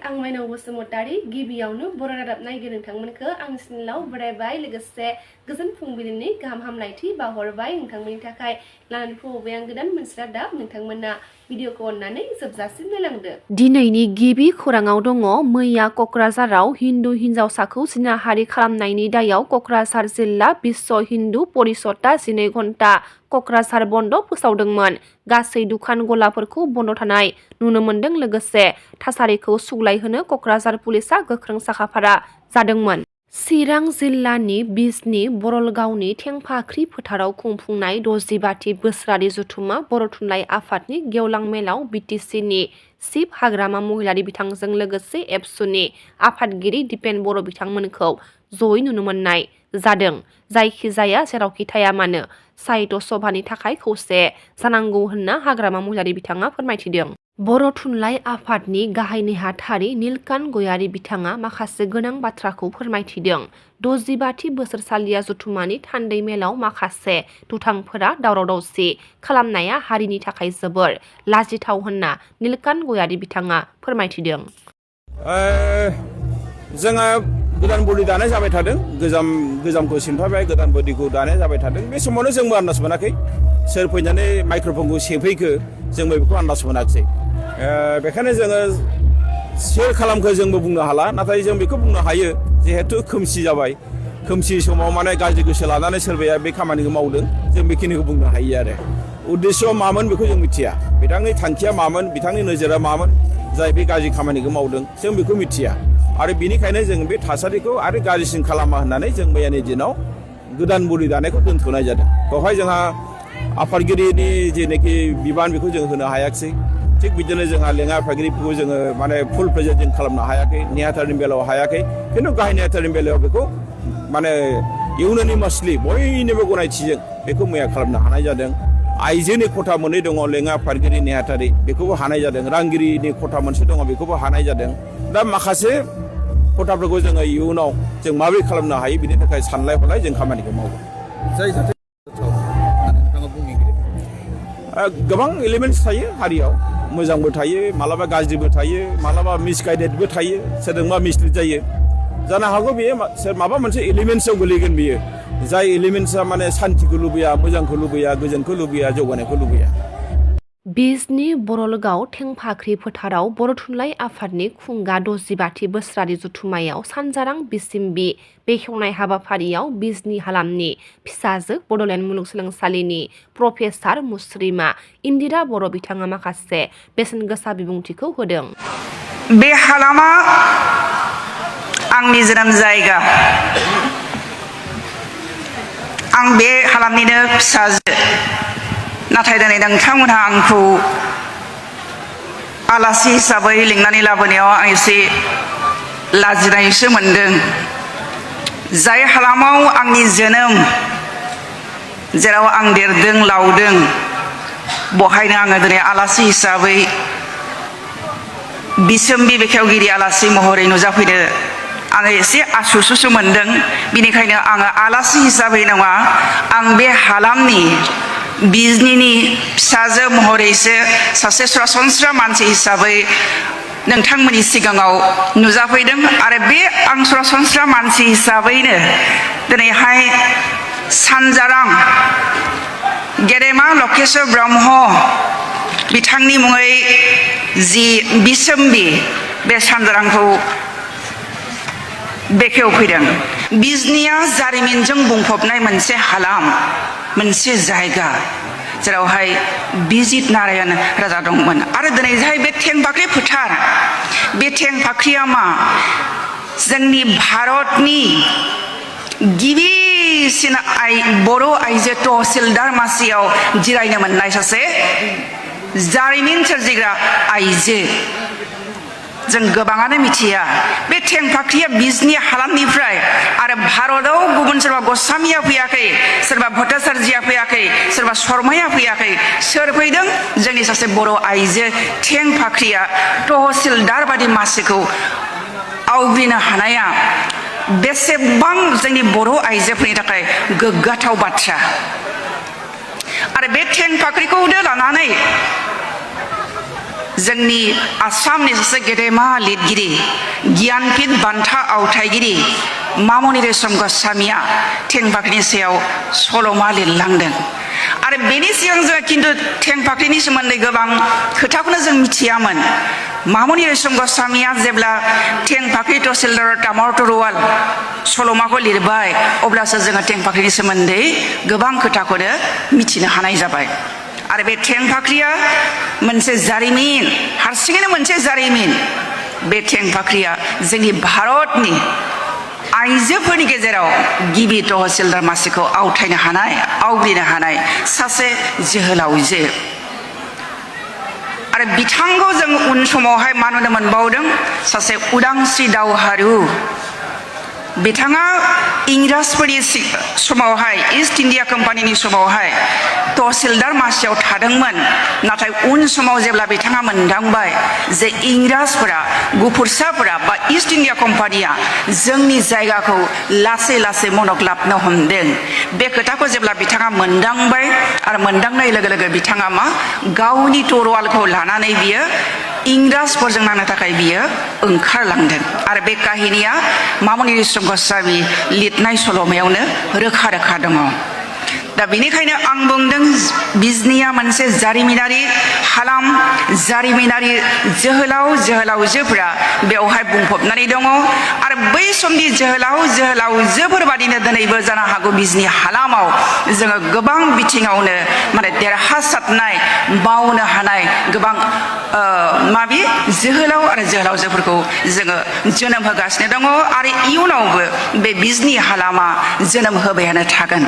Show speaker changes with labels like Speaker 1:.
Speaker 1: आं माइनाव बसुमतारी गिबियावनो बर' रादाब नायगिरि नोंथांमोनखौ आं सिनलाव बरायबाय लोगोसे गोजोन फुंबिलिनि गाहाम हामलायथि बावहरबाय नोंथांमोननि थाखाय लानानै फैबाय आं गोदान मोनसे रादाब नोंथांमोना भिडिअखौ अननानै जोबजासिम नायलांदो। दिनैनि गिबि खौराङाव दङ मैया क'क्राझाराव हिन्दु हिनजावसाखौ जिनाहारि खालामनायनि दायाव क'क्राझार जिल्ला बिश्व हिन्दु परिषदआ 12 घन्टा क'क्राझार बन्द फोसावदोंमोन। गासै दुखान गलाफोरखौ बन्द थानाय नुनो मोन्दों लोगोसे थासारिखौ सुग्लायहोनो क'क्राझार पुलिसआ गोख्रों साखाफारा जादोंमोन। चिरां जिल्लानि बिजनी बरलगावनि थेंफाख्रि फोथाराव खुंफुंनाय 65थि बोसोरारि जथुम्मा बर' थुनलाइ आफादनि गेवलां मेलाव बिटिसिनि चिफ हाग्रामा महिलारि बिथांजों लोगोसे एबसुनि आफादगिरि दिपेन बर' बिथांमोनखौ जयै नुनो मोननाय जादों। जायखिजाया जेरावखि थाया मानो साहित्य सभानि थाखाय खौसे जानांगौ होनना हाग्रामा महिलारि बिथाङा फोरमायथिदों। बर' थुनलाइ आफादनि गाहाय नेहाथारि नीलकान्त गयारी बिथाङा माखासे गोनां बाथ्राखौ फोरमायथिदों। 65थि बोसोरसालिया जथुम्मानि थान्दै मेलाव माखासे दुथांफोरा दावराव दावसि खालामनाया हारिनि थाखाय जोबोर लाजिथाव होनना नीलकान्त गयारी बिथाङा फोरमायथिदों।
Speaker 2: जोंहा गोदान बडि दानाय जाबाय थादों, गोजामखौ सिनफाबाय, गोदान बडिखौ दानाय जाबाय थादों। बे समावनो जोंबो आन्दाज मोनाखै सोर फैनानै माइक्र'फनखौ सेफैखो जोंबो बेखौ आन्दाज मोनाखिसै। बेखायनो जोङो सोर खालामखो जोंबो बुंनो हाला, नाथाय जों बेखौ बुंनो हायो जिहेतु खोमसि जाबाय, खोमसि समाव माने गाज्रि गोसो लानानै सोरबाया बे खामानिखौ मावदों, जों बेखिनिखौ बुंनो हायो आरो। उद्देश्यआ मामोन बेखौ जों मिथिया, बिथांनि थांखिया मामोन, बिथांनि नोजोरा मामोन, जाय बे गाज्रि खामानिखौ मावदों जों बेखौ मिथिया। आरो बेनिखायनो जों बे थासारिखौ आरो गाज्रिसिन खालामा होननानै जों मैयानि दिनाव गोदान बडि दानायखौ दोनथ'नाय जादों। बेवहाय जोंहा आफादगिरिनि जेनाखि बिबान बेखौ जों होनो हायाखिसै। थिग बिदिनो जोंहा लेङाइ आफादगिरिफोरखौ जोङो माने फुल प्रेजेन्ट जों खालामनो हायाखै, नेहाथारिनि बेलायाव हायाखै। खिन्थु गाहाय नेहाथारिनि बेलायाव बेखौ माने इउनानिमासलि बयनिबो गनायथिजों बेखौ मैया खालामनो हानाय जादों। आइजोनि खथा मोननै दङ, लेङाइ आफादगिरि नेहाथारि बेखौबो हानाय जादों। रांगिरिनि खथा मोनसे दङ, बेखौबो हानाय जादों। दा माखासे खथाफोरखौ जोङो इयुनाव जों माबोरै खालामनो हायो बिनि थाखाय सानलाय हलाय जों खामानिखौ मावो। गोबां एलिमेन्टस थायो हारियाव, मोजांबो थायो, मालाबा गाज्रिबो थायो, मालाबा मिसगाइडेडबो थायो, सोरजोंबा मिसलिड जायो। जानो हागौ बेयो माबा मोनसे एलिमेन्ट्सआव गोलैगोन बियो, जाय एलिमेन्ट्सआ माने सान्तिखौ लुबैया, मोजांखौ लुबैया, गोजोनखौ लुबैया, जौगानायखौ लुबैया। बिजनी बरलगाव थेंफाख्रि फोथाराव बर' थुनलाइ आफादनि खुंगा 65थि बोसोरारि जथुम्मायाव सानजारां बिसिम्बि बेखेवनाय हाबाफारियाव बिजनी हालामनि फिसाजो बड'लेण्ड मुलुगसोलोंसालिनि प्रफेसार मुस्रिमा इन्दिरा बर' बिथाङा माखासे बेसेन गोसा बिबुंथिखौ होदों।
Speaker 3: बे हालामा आंनि जोनोम जायगा, आं बे हालामनिनो फिसाजो। नाथाय दिनै नोंथांमोनहा आंखौ आलासि हिसाबै लिंनानै लाबोनायाव आं एसे लाजिनायसो मोनदों। जाय हालामाव आंनि जोनोम, जेराव आं देरदों लावदों, बहायनो आङो दिनै आलासि हिसाबै बिसोम्बि बेखेवगिरि आलासि महरै नुजाफैनो आङो एसे आसुसुसो मोनदों। बिनिखायनो आङो आलासि हिसाबै नङा, आं बे हालामनि बिजनीनि फिसाजो महरैसो सासे सरासनस्रा मानसि हिसाबै नोंथांमोननि सिगाङाव नुजाफैदों। आरो बे आं सरासनस्रा मानसि हिसाबैनो दिनैहाय सानजारां गेदेमा लकेश्वर ब्रह्म बिथांनि मुङै जि बिसोम्बि बे सानजारांखौ बेखेवफैदों। बिजनीया जारिमिनजों बुंफबनाय मोनसे हालाम, मोनसे जायगा, जेरावहाय बिजित नारायण राजा दंमोन। आरो दिनै जाय बे थेंफाख्रि फोथार, बे थेंफाख्रिया मा जोंनि भारतनि गिबिसिन बर' आइजो तहसिलदार मासियाव जिरायनो मोननाय सासे जारिमिन सोरजिग्रा आइजो। जों गोबाङानो मिथिया बे थेंफाख्रिया बिजनी हालामनिफ्राय आरो भारताव गुबुन सोरबा गस्वामिया फैयाखै, सोरबा भट्टाचार्यया फैयाखै, सोरबा शर्माया फैयाखै। सोर फैदों? जोंनि सासे बर' आइजो थेंफाख्रिया तहसिलदार बादि मासिखौ आवग्रिनो हानाया बेसेबां जोंनि बर' आइजोफोरनि थाखाय गोग्गाथाव बाथ्रा। आरो बे थेंफाख्रिखौ लानानै जोंनि आसामनि सासे गेदेमा लिरगिरि गियानपीठ बान्था आवथायगिरि मामनि रेशम गस्वामीया थेंफाख्रिनि सायाव सल'मा लिरलांदों आरो बेनि सिगां जों खिन्थु थेंफाख्रिनि सोमोन्दै गोबां खोथाखौनो जों मिथियामोन मामनि रेशम गस्वामीया जेब्ला थेंफाख्रि तहसिलदार तामर तरुवाल सल'माखौ लिरबाय अब्लासो जोङो थेंफाख्रिनि सोमोन्दै गोबां खोथाखौनो मिथिनो हानाय जाबाय आरो बे थेंफाख्रिया मोनसे जारिमिन हारसिङैनो मोनसे जारिमिन बे थेंफाख्रिया जोंनि भारतनि आइजोफोरनि गेजेराव गिबि तहसिलदार मासिखौ आवथायनो हानाय आवग्रिनो हानाय सासे जोहोलावजो आरो बिथांखौ जों उन समावहाय मा नुनो मोनबावदों सासे उदांस्रि दावहारु बिथाङा इंराजफोरनि समावहाय ईस्ट इंडिया कम्पानिनि समावहाय तहसिलदार मासियाव थादोंमोन नाथाय उन समाव जेब्ला बिथाङा मोनदांबाय जे इंराजफोरा गुफुरसाफोरा बा ईस्ट इंडिया कम्पानिया जोंनि जायगाखौ लासै लासै मनग्लाबनो हमदों बे खोथाखौ जेब्ला बिथाङा मोनदांबाय आरो मोनदांनाय लोगो लोगो बिथाङा मा गावनि तरुवालखौ लानानै बियो इंराजफोरजों नांनो थाखाय बियो ओंखारलांदों आरो बे काहिनिया मामनि रेशम गस्वामी लिरनाय सल'मायावनो रोखा रोखा दङ दा बेनिखायनो आं बुंदों बिजनिया मोनसे जारिमिनारि हालाम जारिमिनारि जोहोलाव जोहोलावजोफोरा बेवहाय बुंफबनानै दङ आरो बै समनि जोहोलाव जोहोलावजोफोर बादिनो दिनैबो जानो हागौ बिजनि हालामाव जोङो गोबां बिथिङावनो माने देरहासारनाय मावनो हानाय गोबां माबि जोहोलाव आरो जोहोलावजोफोरखौ जोङो जोनोम होगासिनो दङ आरो इयुनावबो बे बिजनि हालामा जोनोम होबायानो थागोन